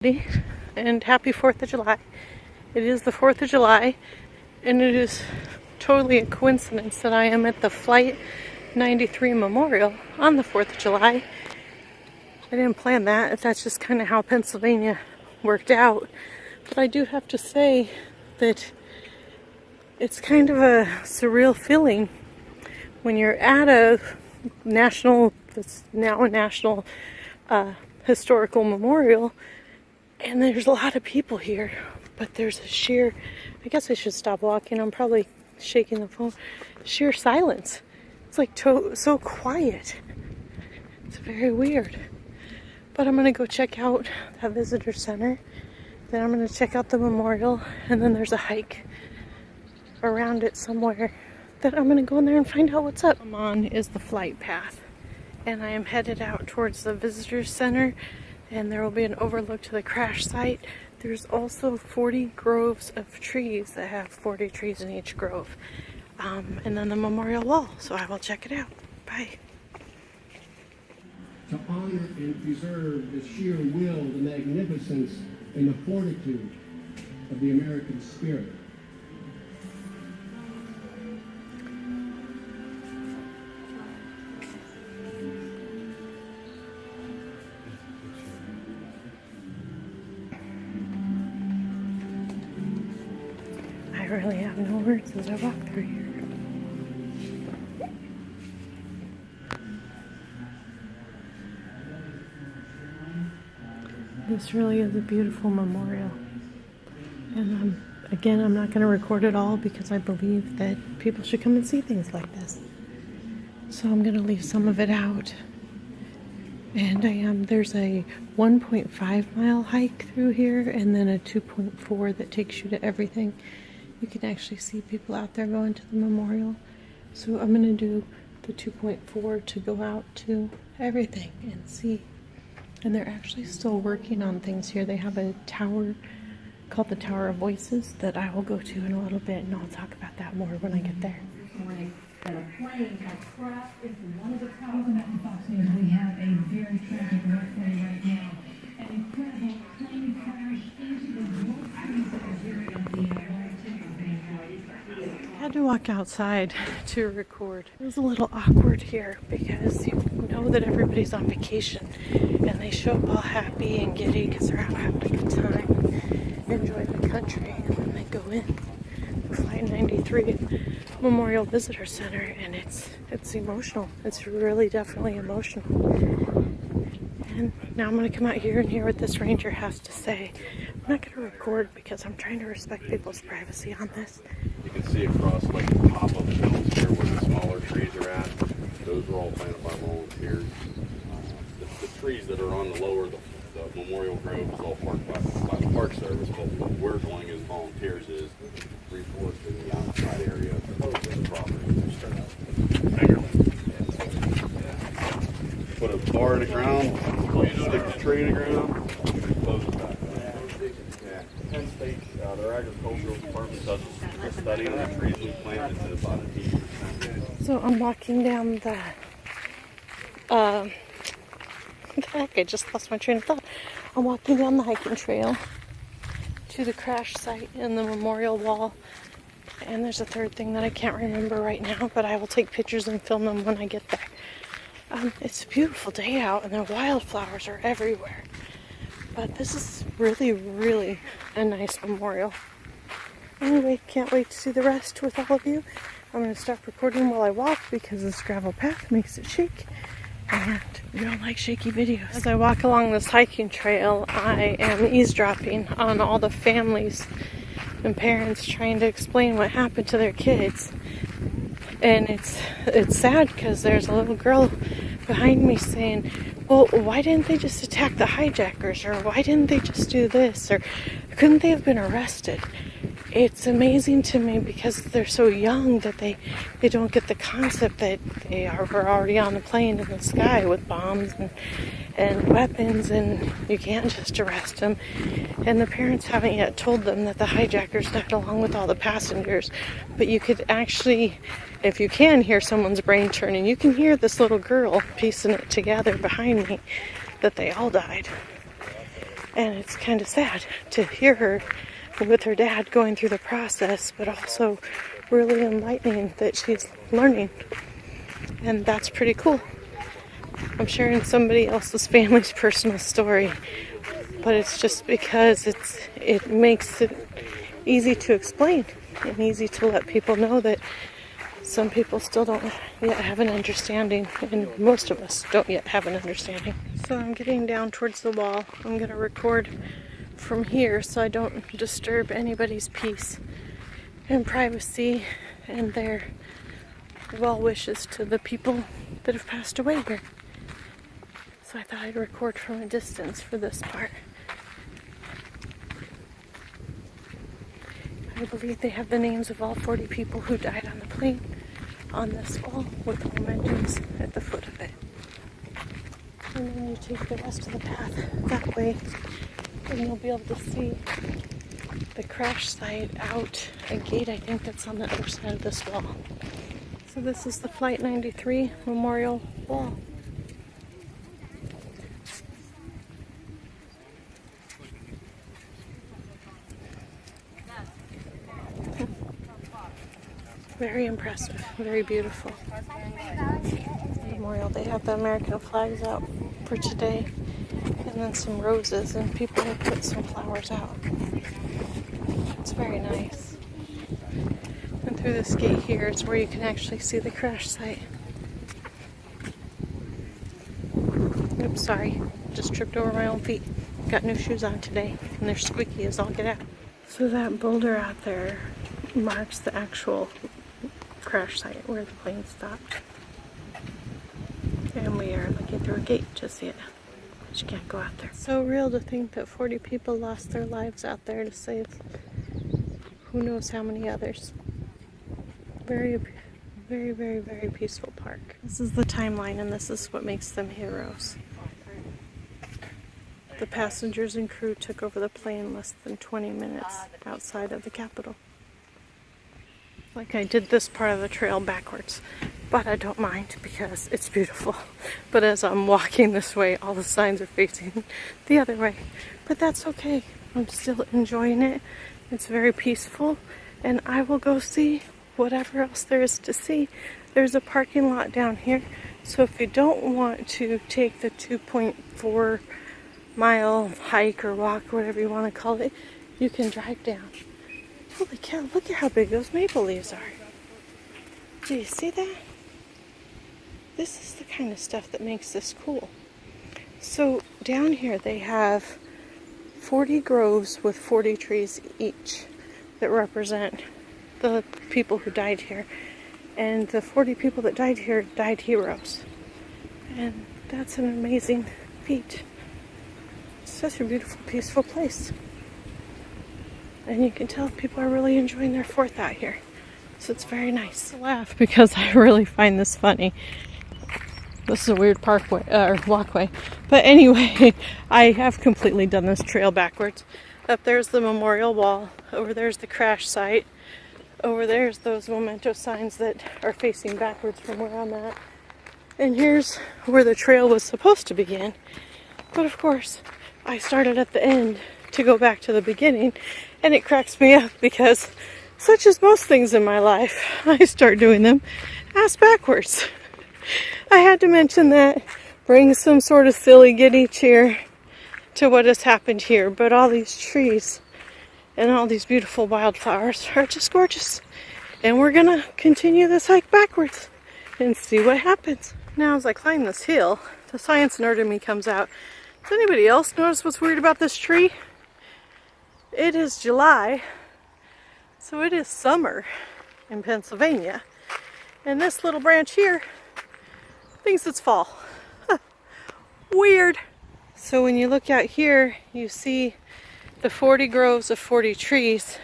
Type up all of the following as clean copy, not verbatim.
And happy 4th of July. It is the 4th of July, and it is totally a coincidence that I am at the Flight 93 Memorial on the 4th of July. I didn't plan that. That's just kind of how Pennsylvania worked out. But I do have to say that it's kind of a surreal feeling when you're at a national, that's now a national historical memorial, and there's a lot of people here, but there's a sheer, I guess I should stop walking, I'm probably shaking the phone, sheer silence. It's like so quiet. It's very weird. But I'm gonna go check out that visitor center, then I'm gonna check out the memorial, and then there's a hike around it somewhere that I'm gonna go in there and find out what's up. I'm on is the flight path, and I am headed out towards the visitor center, and there will be an overlook to the crash site. There's also 40 groves of trees that have 40 trees in each grove. And then the memorial wall, so I will check it out. Bye. To honor and preserve the sheer will, the magnificence, and the fortitude of the American spirit. I really have no words as I walk through here. This really is a beautiful memorial. And again, I'm not going to record it all because I believe that people should come and see things like this. So I'm going to leave some of it out. And there's a 1.5 mile hike through here, and then a 2.4 that takes you to everything. You can actually see people out there going to the memorial. So I'm going to do the 2.4 to go out to everything and see. And they're actually still working on things here. They have a tower called the Tower of Voices that I will go to in a little bit, and I'll talk about that more when I get there. That a plane had crashed into one of the towers. Welcome back to Fox News. We have a very tragic alert for you right now. An incredible plane crash into the World Trade Center area of the I had to walk outside to record. It was a little awkward here because you know that everybody's on vacation and they show up all happy and giddy because they're out having a good time, enjoying the country, and then they go in the Flight 93 Memorial Visitor Center, and it's emotional. It's really definitely emotional. And now I'm going to come out here and hear what this ranger has to say. I'm not going to record because I'm trying to respect people's privacy on this. You can see across like the top of the hills here where the smaller trees are at. Those were all planted by volunteers. The trees that are on the lower, the Memorial Grove is all parked by the Park Service, but what we're doing as volunteers is reforesting the outside area of the property. Put a bar in the ground, stick the tree in the ground, close it back. Penn State, their agricultural department does a study on the trees we planted to about 80%. So I'm walking down the what the heck, I just lost my train of thought. I'm walking down the hiking trail to the crash site and the memorial wall. And there's a third thing that I can't remember right now, but I will take pictures and film them when I get there. It's a beautiful day out, and the wildflowers are everywhere. But this is really, really a nice memorial. Anyway, can't wait to see the rest with all of you. I'm going to stop recording while I walk because this gravel path makes it shake. And we don't like shaky videos. As I walk along this hiking trail, I am eavesdropping on all the families and parents trying to explain what happened to their kids. And it's sad because there's a little girl behind me saying, well, why didn't they just attack the hijackers? Or why didn't they just do this? Or couldn't they have been arrested? It's amazing to me because they're so young that they don't get the concept that were already on the plane in the sky with bombs and weapons, and you can't just arrest them. And the parents haven't yet told them that the hijackers died along with all the passengers. But you could actually, if you can hear someone's brain turning, you can hear this little girl piecing it together behind me that they all died. And it's kind of sad to hear her with her dad going through the process, but also really enlightening that she's learning. And that's pretty cool. I'm sharing somebody else's family's personal story, but it's just because it makes it easy to explain and easy to let people know that some people still don't yet have an understanding, and most of us don't yet have an understanding. So I'm getting down towards the wall. I'm going to record from here so I don't disturb anybody's peace and privacy and their well wishes to the people that have passed away here. So I thought I'd record from a distance for this part. I believe they have the names of all 40 people who died on the plane on this wall with the mementos at the foot of it. And then you take the rest of the path that way and you'll be able to see the crash site out a gate, I think, that's on the other side of this wall. So this is the Flight 93 Memorial Wall. Very impressive, very beautiful. Memorial, they have the American flags out for today, and then some roses, and people have put some flowers out. It's very nice. And through this gate here is where you can actually see the crash site. Oops, sorry, just tripped over my own feet. Got new shoes on today, and they're squeaky as all get out. So that boulder out there marks the actual crash site where the plane stopped. And we are looking through a gate to see it. But you can't go out there. So real to think that 40 people lost their lives out there to save who knows how many others. Very, very, very, very peaceful park. This is the timeline, and this is what makes them heroes. The passengers and crew took over the plane less than 20 minutes outside of the Capitol. Like, I did this part of the trail backwards, but I don't mind because it's beautiful. But as I'm walking this way, all the signs are facing the other way. But that's okay. I'm still enjoying it. It's very peaceful, and I will go see whatever else there is to see. There's a parking lot down here, so if you don't want to take the 2.4 mile hike or walk, or whatever you want to call it, you can drive down. Holy cow, look at how big those maple leaves are. Do you see that? This is the kind of stuff that makes this cool. So down here they have 40 groves with 40 trees each that represent the people who died here. And the 40 people that died here died heroes. And that's an amazing feat. It's such a beautiful, peaceful place. And you can tell people are really enjoying their 4th out here. So it's very nice. I laugh because I really find this funny. This is a weird parkway, or walkway. But anyway, I have completely done this trail backwards. Up there's the memorial wall. Over there's the crash site. Over there's those memento signs that are facing backwards from where I'm at. And here's where the trail was supposed to begin. But of course, I started at the end to go back to the beginning. And it cracks me up because, such as most things in my life, I start doing them ass backwards. I had to mention that, bring some sort of silly giddy cheer to what has happened here. But all these trees and all these beautiful wildflowers are just gorgeous. And we're gonna continue this hike backwards and see what happens. Now as I climb this hill, the science nerd in me comes out. Does anybody else notice what's weird about this tree? It is July, so it is summer in Pennsylvania. And this little branch here thinks it's fall. Weird. So when you look out here, you see the 40 groves of 40 trees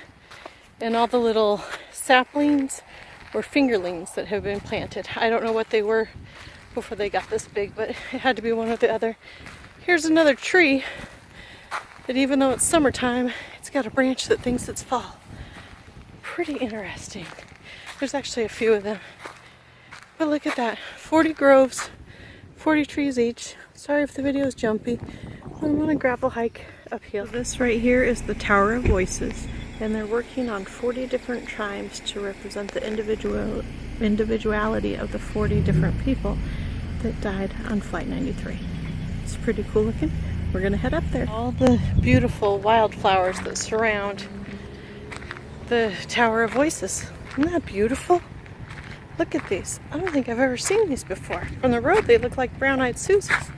and all the little saplings or fingerlings that have been planted. I don't know what they were before they got this big, but it had to be one or the other. Here's another tree that, even though it's summertime, it's got a branch that thinks it's fall. Pretty interesting. There's actually a few of them. But look at that. 40 groves, 40 trees each. Sorry if the video is jumpy, I'm on a gravel hike uphill. This right here is the Tower of Voices, and they're working on 40 different chimes to represent the individuality of the 40 different people that died on Flight 93. It's pretty cool looking. We're gonna head up there. All the beautiful wildflowers that surround the Tower of Voices. Isn't that beautiful? Look at these. I don't think I've ever seen these before. From the road, they look like brown-eyed Susies.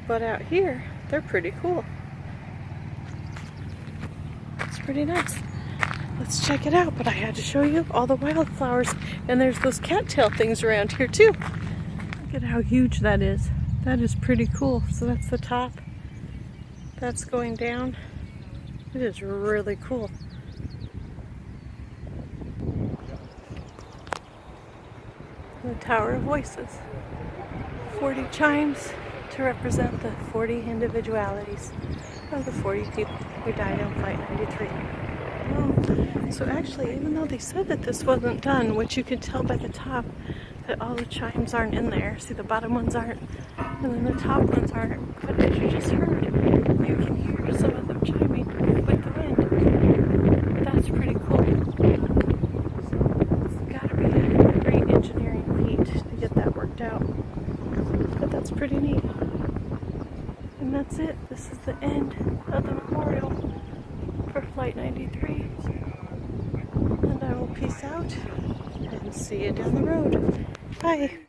But out here, they're pretty cool. It's pretty nice. Let's check it out, but I had to show you all the wildflowers. And there's those cattail things around here too. Look at how huge that is. That is pretty cool. So that's the top. That's going down. It is really cool. The Tower of Voices. 40 chimes to represent the 40 individualities of the 40 people who died on Flight 93. So actually, even though they said that this wasn't done, which you can tell by the top, that all the chimes aren't in there. See, the bottom ones aren't, and then the top ones aren't. But as you just heard, you can hear some of them chiming with the wind. That's pretty cool. It's gotta be a great engineering feat to get that worked out. But that's pretty neat. And that's it. This is the end of the memorial for Flight 93. And I will peace out and see you down the road. Bye.